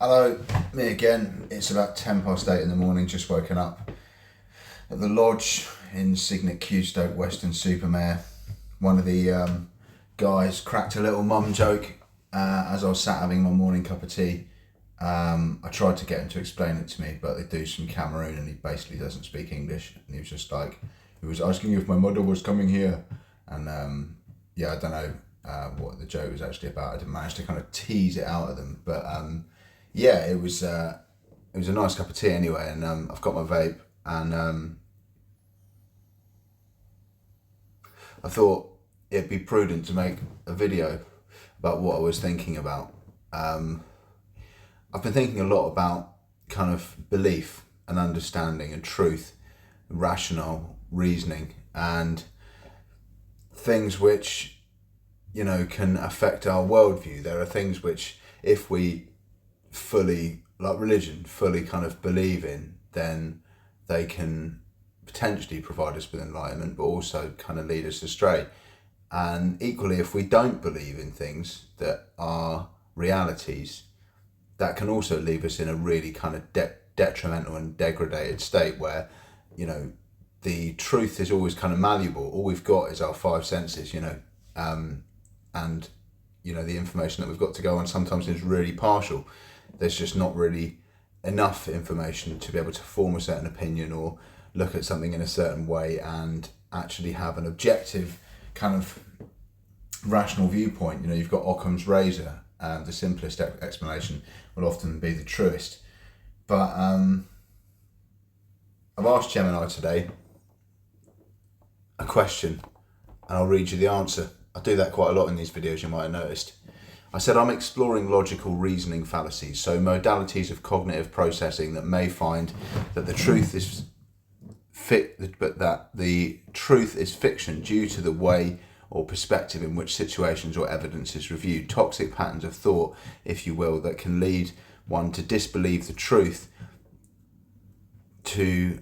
Hello, me again. It's about 8 in the morning, just woken up at the lodge in Signet Stoke, Weston-super-Mare. One of the guys cracked a little mum joke as I was sat having my morning cup of tea. I tried to get him to explain it to me, but they do from Cameroon and he basically doesn't speak English. And he was just like, he was asking if my mother was coming here. And yeah, I don't know what the joke was actually about. I didn't manage to kind of tease it out of them, but yeah, it was a nice cup of tea anyway, and I've got my vape, and I thought it'd be prudent to make a video about what I was thinking about. I've been thinking a lot about kind of belief and understanding and truth, rational reasoning, and things which, can affect our worldview. There are things which, if we fully, like religion, fully kind of believe in, then they can potentially provide us with enlightenment, but also kind of lead us astray. And equally, if we don't believe in things that are realities, that can also leave us in a really kind of detrimental and degraded state where, the truth is always kind of malleable. All we've got is our five senses, and the information that we've got to go on sometimes is really partial. There's just not really enough information to be able to form a certain opinion or look at something in a certain way and actually have an objective kind of rational viewpoint. You've got Occam's razor. The simplest explanation will often be the truest. But I've asked Gemini today a question and I'll read you the answer. I do that quite a lot in these videos, you might have noticed. I said I'm exploring logical reasoning fallacies, so modalities of cognitive processing that may find that the truth is the truth is fiction due to the way or perspective in which situations or evidence is reviewed. Toxic patterns of thought, if you will, that can lead one to disbelieve the truth, to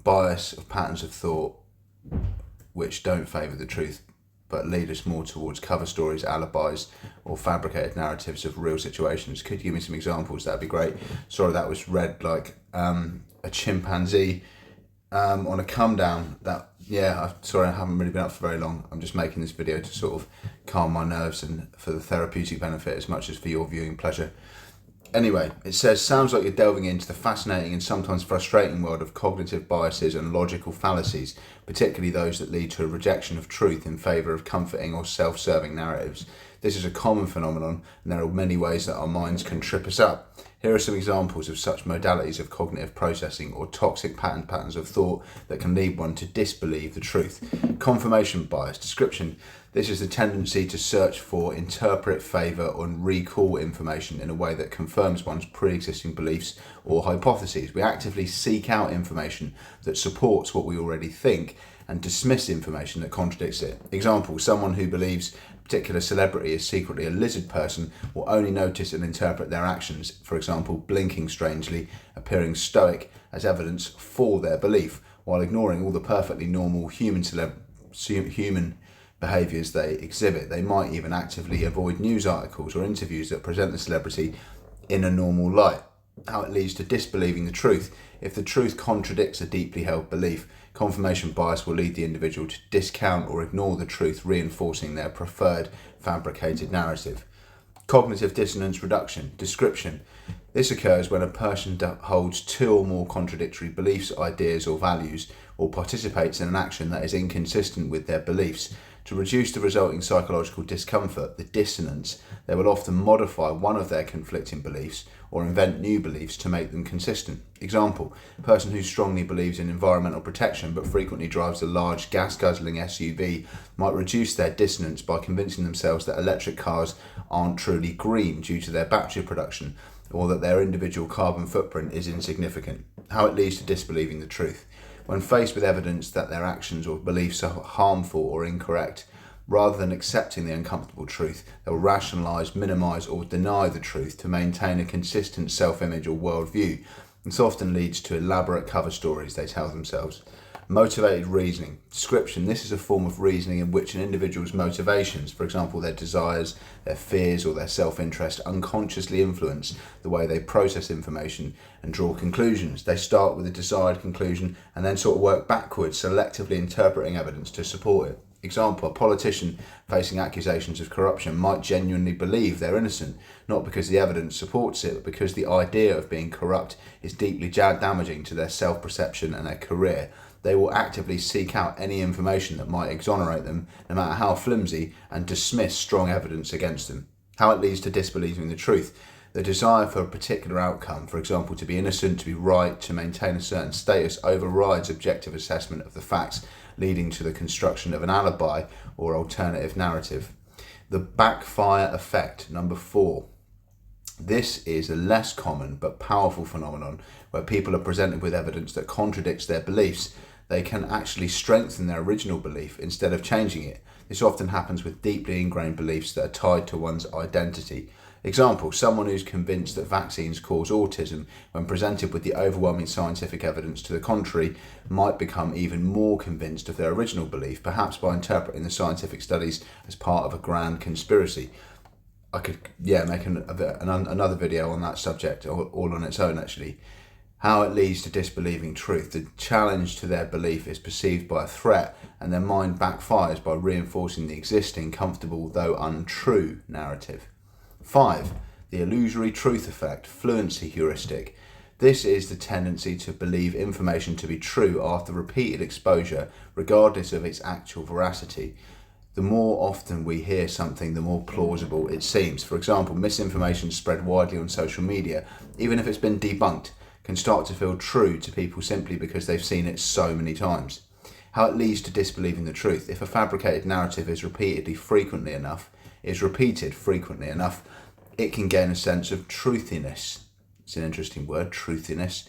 bias of patterns of thought which don't favour the truth but lead us more towards cover stories, alibis, or fabricated narratives of real situations. Could you give me some examples? That'd be great. Sorry, that was read like a chimpanzee on a come down. I haven't really been up for very long. I'm just making this video to sort of calm my nerves and for the therapeutic benefit as much as for your viewing pleasure. Anyway, it says, sounds like you're delving into the fascinating and sometimes frustrating world of cognitive biases and logical fallacies, particularly those that lead to a rejection of truth in favour of comforting or self-serving narratives. This is a common phenomenon, and there are many ways that our minds can trip us up. Here are some examples of such modalities of cognitive processing or toxic patterns of thought that can lead one to disbelieve the truth. Confirmation bias. Description. This is the tendency to search for, interpret, favour, and recall information in a way that confirms one's pre-existing beliefs or hypotheses. We actively seek out information that supports what we already think and dismiss information that contradicts it. Example, someone who believes a particular celebrity is secretly a lizard person will only notice and interpret their actions, for example, blinking strangely, appearing stoic, as evidence for their belief, while ignoring all the perfectly normal human behaviours they exhibit. They might even actively avoid news articles or interviews that present the celebrity in a normal light. How it leads to disbelieving the truth. If the truth contradicts a deeply held belief, confirmation bias will lead the individual to discount or ignore the truth, reinforcing their preferred fabricated narrative. Cognitive dissonance reduction. Description. This occurs when a person holds two or more contradictory beliefs, ideas, or values, or participates in an action that is inconsistent with their beliefs. To reduce the resulting psychological discomfort, the dissonance, they will often modify one of their conflicting beliefs or invent new beliefs to make them consistent. Example, a person who strongly believes in environmental protection but frequently drives a large gas-guzzling SUV might reduce their dissonance by convincing themselves that electric cars aren't truly green due to their battery production, or that their individual carbon footprint is insignificant. How it leads to disbelieving the truth. When faced with evidence that their actions or beliefs are harmful or incorrect, rather than accepting the uncomfortable truth, they'll rationalise, minimise or deny the truth to maintain a consistent self-image or worldview. This often leads to elaborate cover stories they tell themselves. Motivated reasoning. Description. This is a form of reasoning in which an individual's motivations, for example their desires, their fears or their self-interest, unconsciously influence the way they process information and draw conclusions. They start with a desired conclusion and then sort of work backwards, selectively interpreting evidence to support it. Example, a politician facing accusations of corruption might genuinely believe they're innocent, not because the evidence supports it, but because the idea of being corrupt is deeply damaging to their self-perception and their career. They will actively seek out any information that might exonerate them, no matter how flimsy, and dismiss strong evidence against them. How it leads to disbelieving the truth. The desire for a particular outcome, for example, to be innocent, to be right, to maintain a certain status, overrides objective assessment of the facts, leading to the construction of an alibi or alternative narrative. The backfire effect, number 4. This is a less common but powerful phenomenon where people are presented with evidence that contradicts their beliefs. They can actually strengthen their original belief instead of changing it. This often happens with deeply ingrained beliefs that are tied to one's identity. Example, someone who's convinced that vaccines cause autism, when presented with the overwhelming scientific evidence to the contrary, might become even more convinced of their original belief, perhaps by interpreting the scientific studies as part of a grand conspiracy. I could make another video on that subject all on its own actually. How it leads to disbelieving truth. The challenge to their belief is perceived by a threat and their mind backfires by reinforcing the existing comfortable though untrue narrative. 5. The illusory truth effect, fluency heuristic. This is the tendency to believe information to be true after repeated exposure, regardless of its actual veracity. The more often we hear something, the more plausible it seems. For example, misinformation spread widely on social media, even if it's been debunked, can start to feel true to people simply because they've seen it so many times. How it leads to disbelieving the truth. If a fabricated narrative is repeated frequently enough, it can gain a sense of truthiness. It's an interesting word, truthiness,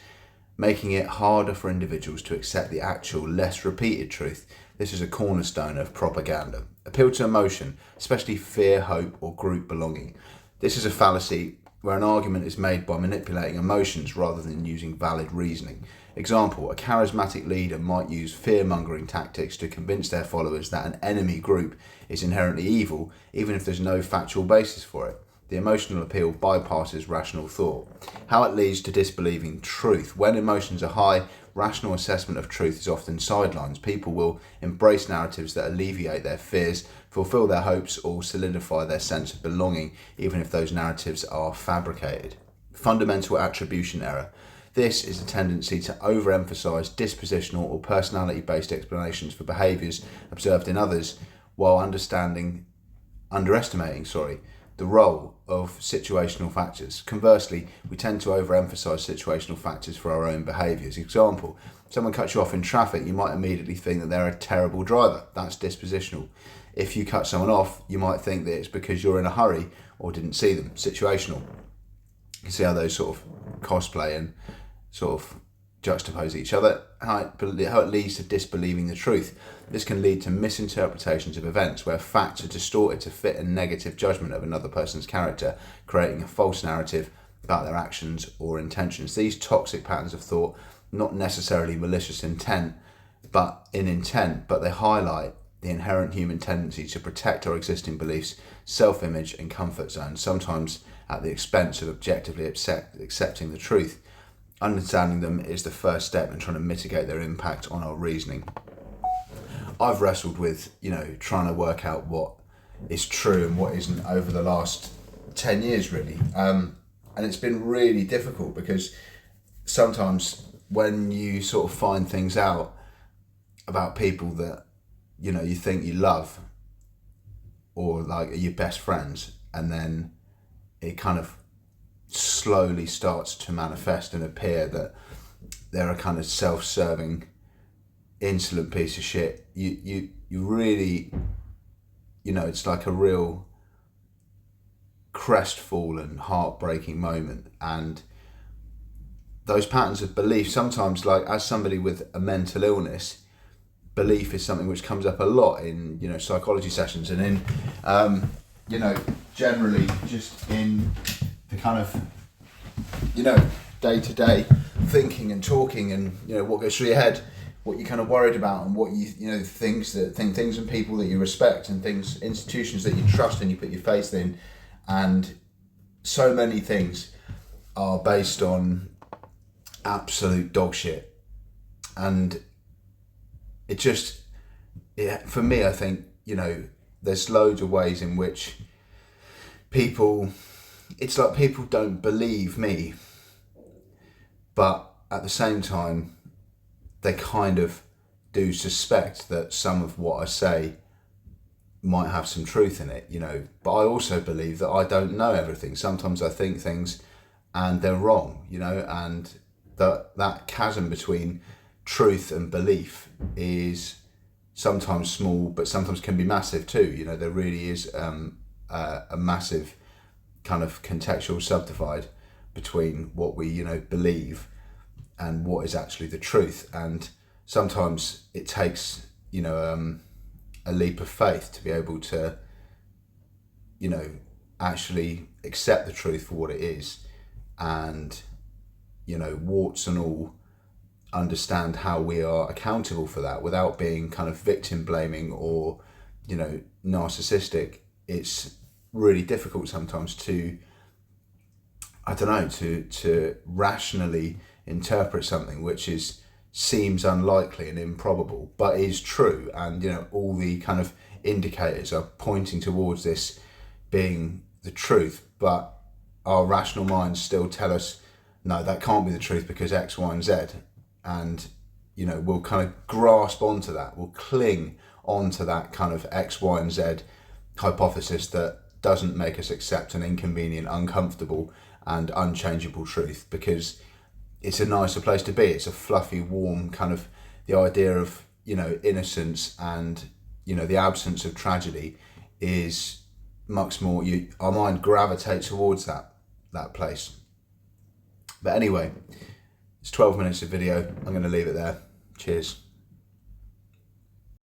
making it harder for individuals to accept the actual, less repeated truth. This is a cornerstone of propaganda. Appeal to emotion, especially fear, hope, or group belonging. This is a fallacy where an argument is made by manipulating emotions rather than using valid reasoning. Example, a charismatic leader might use fear-mongering tactics to convince their followers that an enemy group is inherently evil, even if there's no factual basis for it. The emotional appeal bypasses rational thought. How it leads to disbelieving truth. When emotions are high, rational assessment of truth is often sidelined. People will embrace narratives that alleviate their fears, fulfill their hopes, or solidify their sense of belonging, even if those narratives are fabricated. Fundamental attribution error. This is a tendency to overemphasize dispositional or personality-based explanations for behaviors observed in others, while underestimating the role of situational factors. Conversely, we tend to overemphasize situational factors for our own behaviors. Example, someone cuts you off in traffic, you might immediately think that they're a terrible driver. That's dispositional. If you cut someone off, you might think that it's because you're in a hurry or didn't see them. Situational. You can see how those sort of cosplay and sort of juxtapose each other, how it leads to disbelieving the truth. This can lead to misinterpretations of events where facts are distorted to fit a negative judgment of another person's character, creating a false narrative about their actions or intentions. These toxic patterns of thought, not necessarily malicious intent, but they highlight the inherent human tendency to protect our existing beliefs, self-image and comfort zones, sometimes at the expense of objectively accepting the truth. Understanding them is the first step in trying to mitigate their impact on our reasoning. I've wrestled with, trying to work out what is true and what isn't over the last 10 years, really. And it's been really difficult because sometimes when you sort of find things out about people that, you think you love or like are your best friends, and then it kind of slowly starts to manifest and appear that they're a kind of self-serving, insolent piece of shit. You really, it's like a real crestfallen, heartbreaking moment. And those patterns of belief, sometimes, like as somebody with a mental illness, belief is something which comes up a lot in, psychology sessions and in, generally just in the kind of, day-to-day thinking and talking and, what goes through your head what you're kind of worried about, and what you know, things and people that you respect, and institutions that you trust and you put your faith in, and so many things are based on absolute dog shit. And it just, for me, I think, you know, there's loads of ways in which it's like people don't believe me, but at the same time, they kind of do suspect that some of what I say might have some truth in it, you know. But I also believe that I don't know everything. Sometimes I think things and they're wrong, you know, and that chasm between truth and belief is sometimes small, but sometimes can be massive too. You know, there really is a massive kind of contextual subdivide between what we, you know, believe and what is actually the truth. And sometimes it takes, you know, a leap of faith to be able to, you know, actually accept the truth for what it is, and, you know, warts and all, understand how we are accountable for that without being kind of victim blaming or, you know, narcissistic. It's really difficult sometimes to, I don't know, to rationally interpret something which seems unlikely and improbable, but is true. And, you know, all the kind of indicators are pointing towards this being the truth, but our rational minds still tell us, no, that can't be the truth because X, Y, and Z. And, you know, we'll kind of grasp onto that, we'll cling onto that kind of X, Y, and Z hypothesis that doesn't make us accept an inconvenient, uncomfortable, and unchangeable truth, because it's a nicer place to be. It's a fluffy, warm kind of, the idea of, you know, innocence and, you know, the absence of tragedy is much more, our mind gravitates towards that place. But anyway, it's 12 minutes of video. I'm going to leave it there. Cheers.